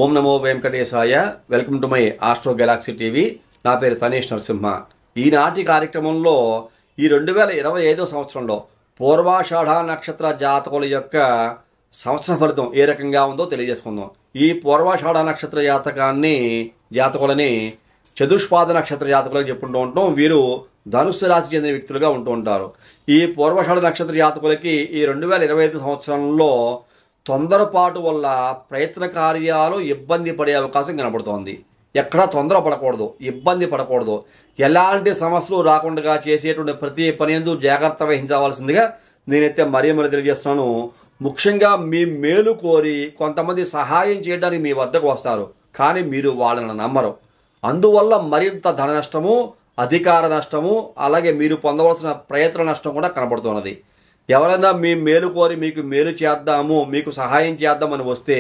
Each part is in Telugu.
ఓం నమో వెంకటేశాయ. Welcome to my astro galaxy TV. నా పేరు తనేష్ నరసింహ. ఈనాటి కార్యక్రమంలో ఈ 2025 సంవత్సరంలో పూర్వాషాఢ నక్షత్ర జాతకుల యొక్క సంవత్సర ఫలితం ఏ రకంగా ఉందో తెలియజేసుకుందాం. ఈ పూర్వాషాఢ నక్షత్ర జాతకులని చతుష్పాద నక్షత్ర జాతకులకు చెప్పుకుంటూ ఉంటాం. వీరు ధనుస్సు రాశి చెందిన వ్యక్తులుగా ఉంటూ ఉంటారు. ఈ పూర్వాషాఢ నక్షత్ర జాతకులకి ఈ 2025 సంవత్సరంలో తొందరపాటు వల్ల ప్రయత్న కార్యాలు ఇబ్బంది పడే అవకాశం కనబడుతోంది. ఎక్కడా తొందర పడకూడదు, ఇబ్బంది పడకూడదు. ఎలాంటి సమస్యలు రాకుండా చేసేటువంటి ప్రతి పని యందు జాగ్రత్త వహించవలసిందిగా నేనైతే మరీ తెలియజేస్తున్నాను. ముఖ్యంగా మీ మేలు కోరి కొంతమంది సహాయం చేయడానికి మీ వద్దకు వస్తారు, కానీ మీరు వాళ్ళని నమ్మరు. అందువల్ల మరింత ధన నష్టము, అధికార నష్టము, అలాగే మీరు పొందవలసిన ప్రయత్న నష్టం కూడా కనబడుతున్నది. ఎవరైనా మీ మేలు కోరి మీకు మేలు చేద్దాము, మీకు సహాయం చేద్దామని వస్తే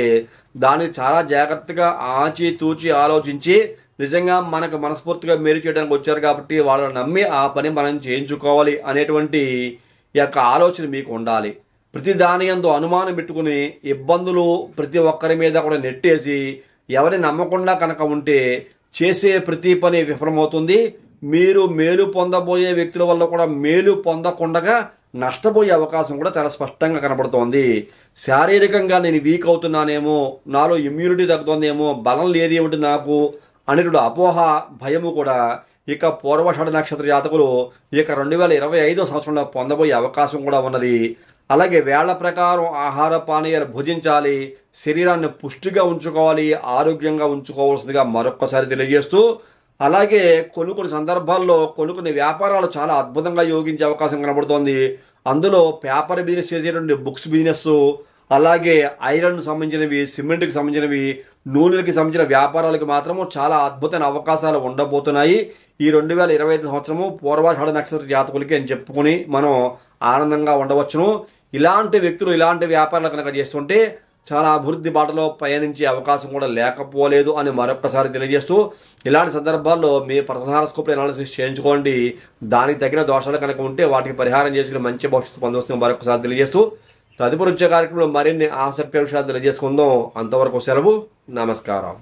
దాన్ని చాలా జాగ్రత్తగా ఆచితూచి ఆలోచించి నిజంగా మనకు మనస్ఫూర్తిగా మేలు చేయడానికి వచ్చారు కాబట్టి వాళ్ళని నమ్మి ఆ పని మనం చేయించుకోవాలి అనేటువంటి యొక్క ఆలోచన మీకు ఉండాలి. ప్రతి దాని యందు అనుమానం పెట్టుకుని ఇబ్బందులు ప్రతి ఒక్కరి మీద కూడా నెట్టేసి ఎవరిని నమ్మకుండా కనుక ఉంటే చేసే ప్రతి పని విఫలమవుతుంది. మీరు మేలు పొందబోయే వ్యక్తుల వల్ల కూడా మేలు పొందకుండా నష్టపోయే అవకాశం కూడా చాలా స్పష్టంగా కనబడుతోంది. శారీరకంగా నేను వీక్ అవుతున్నానేమో, నాలో ఇమ్యూనిటీ తగ్గుతుందేమో, బలం లేదు ఏమిటి నాకు అనేటువంటి అపోహ, భయము కూడా ఇక పూర్వాషాఢ నక్షత్ర జాతకులు ఇక 2025 సంవత్సరంలో పొందబోయే అవకాశం కూడా ఉన్నది. అలాగే వేళ్ల ప్రకారం ఆహార పానీయాలు భుజించాలి, శరీరాన్ని పుష్టిగా ఉంచుకోవాలి, ఆరోగ్యంగా ఉంచుకోవాల్సిందిగా మరొక్కసారి తెలియజేస్తూ, అలాగే కొన్ని సందర్భాల్లో కొన్ని వ్యాపారాలు చాలా అద్భుతంగా యోగించే అవకాశం కనబడుతోంది. అందులో పేపర్ బిజినెస్ చేసేటువంటి బుక్స్ బిజినెస్, అలాగే ఐరన్ సంబంధించినవి, సిమెంట్కి సంబంధించినవి, నూనెలకి సంబంధించిన వ్యాపారాలకు మాత్రము చాలా అద్భుతమైన అవకాశాలు ఉండబోతున్నాయి. ఈ 2025 సంవత్సరము పూర్వాషాఢ నక్షత్ర జాతకులకి అని చెప్పుకుని మనం ఆనందంగా ఉండవచ్చును. ఇలాంటి వ్యక్తులు ఇలాంటి వ్యాపారాలు కనుక చేస్తుంటే చాలా అభివృద్ధి బాటలో పయనించే అవకాశం కూడా లేకపోలేదు అని మరొకసారి తెలియజేస్తూ, ఇలాంటి సందర్భాల్లో మీ పర్సనల్ హారోస్కోప్ అనాలిసిస్ చేయించుకోండి. దానికి తగిన దోషాలు కనుక ఉంటే వాటికి పరిహారం చేసుకుని మంచి భవిష్యత్తు పొందవలసింది మరొకసారి తెలియజేస్తూ, తదుపరి వచ్చే కార్యక్రమంలో మరిన్ని ఆసక్తి విషయాలు తెలియజేసుకుందాం. అంతవరకు సెలవు. నమస్కారం.